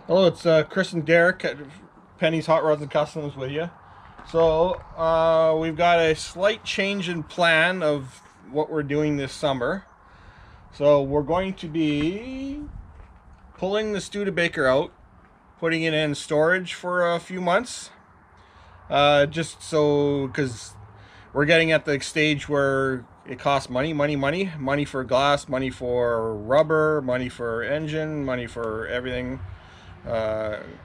Hello, it's Chris and Derek at Penny's Hot Rods and Customs with you. So we've got a slight change in plan of what we're doing this summer. So we're going to be pulling the Studebaker out, putting it in storage for a few months. Just so, because we're getting at the stage where it costs money for glass, money for rubber, money for engine, money for everything,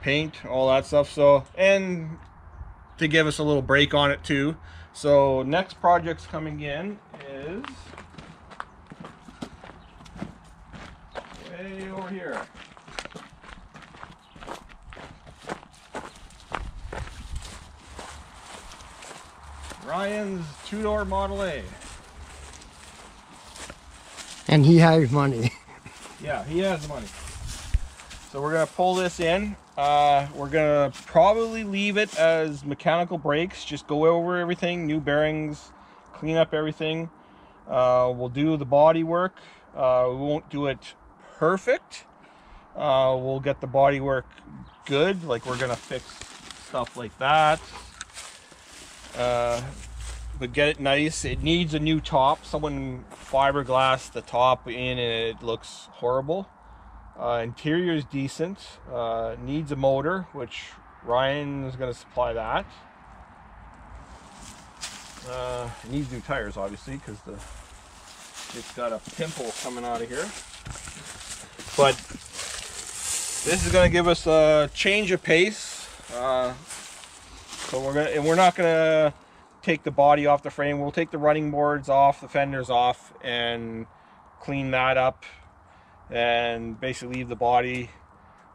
paint, all that stuff. So, and to give us a little break on it too. So next project's coming in is way over here. Ryan's two-door Model A. And he has money. Yeah, he has the money. So we're gonna pull this in. We're gonna probably leave it as mechanical brakes. Just go over everything, new bearings, clean up everything. We'll do the body work. We won't do it perfect. We'll get the body work good. Like, we're gonna fix stuff like that. But get it nice. It needs a new top. Someone fiberglassed the top in and it looks horrible. Interior is decent. Needs a motor, which Ryan is going to supply that. It needs new tires, obviously, because it's got a pimple coming out of here. But this is going to give us a change of pace. So we're not gonna take the body off the frame. We'll take the running boards off, the fenders off, and clean that up, and basically leave the body,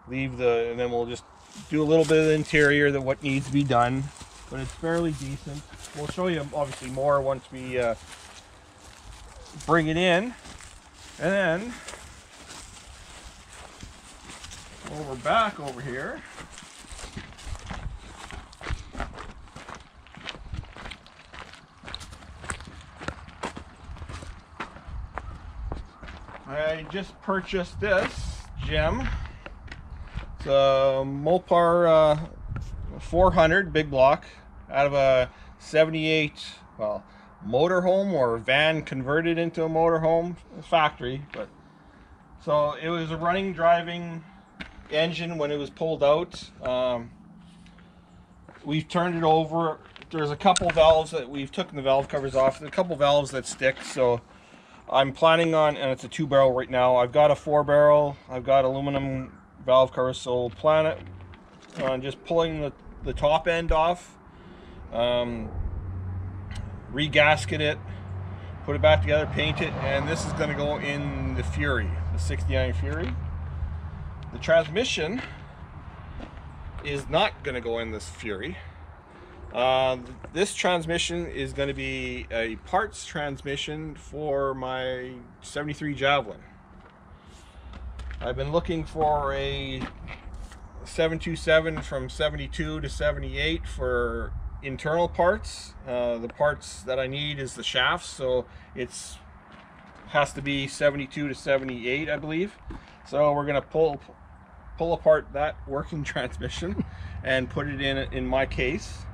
and then we'll just do a little bit of the interior, that what needs to be done. But it's fairly decent. We'll show you obviously more once we bring it in, and then back over here. I just purchased this gem. It's a Mopar 400 big block out of a 78, well, motorhome or van converted into a motorhome factory. But so it was a running, driving engine when it was pulled out. We've turned it over. There's a couple valves that we've taken the valve covers off. There's a couple valves that stick, so I'm planning on, and it's a 2-barrel right now. I've got a 4-barrel. I've got aluminum valve covers, so plan it on just pulling the top end off, regasket it, put it back together, paint it, and this is going to go in the Fury, the 69 Fury. The transmission is not going to go in this Fury. This transmission is going to be a parts transmission for my 73 Javelin. I've been looking for a 727 from 72 to 78 for internal parts. The parts that I need is the shafts, so it's has to be 72 to 78, I believe. So we're going to pull apart that working transmission and put it in my case,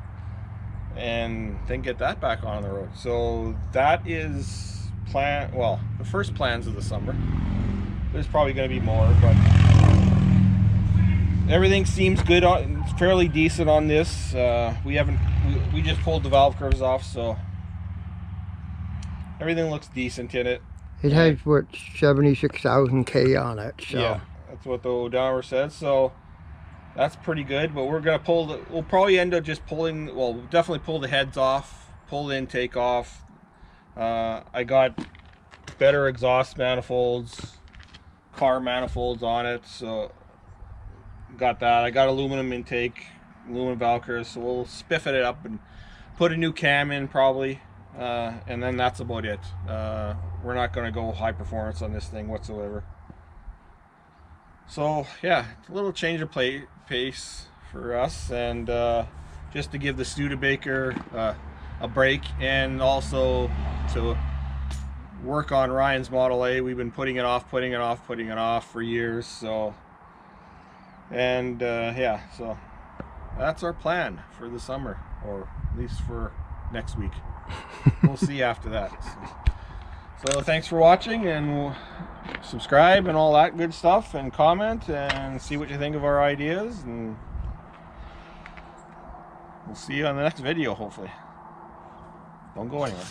and then get that back on the road. So that is the first plans of the summer. There's probably going to be more, but everything seems good on, fairly decent on this. We just pulled the valve curves off, so everything looks decent in it. It has what, 76,000 K on it, so yeah, that's what the odometer says. So that's pretty good. But we're gonna we'll probably end up just pulling, well, we'll definitely pull the heads off, pull the intake off. I got better exhaust manifolds, car manifolds on it, so got that. I got aluminum intake, aluminum valve curves, so we'll spiff it up and put a new cam in probably, and then that's about it. We're not going to go high performance on this thing whatsoever. So yeah, a little change of pace for us, and just to give the Studebaker a break, and also to work on Ryan's Model A. We've been putting it off for years, so And yeah, so that's our plan for the summer, or at least for next week. We'll see after that. So thanks for watching, and subscribe and all that good stuff, and comment and see what you think of our ideas, and we'll see you on the next video, hopefully. Don't go anywhere.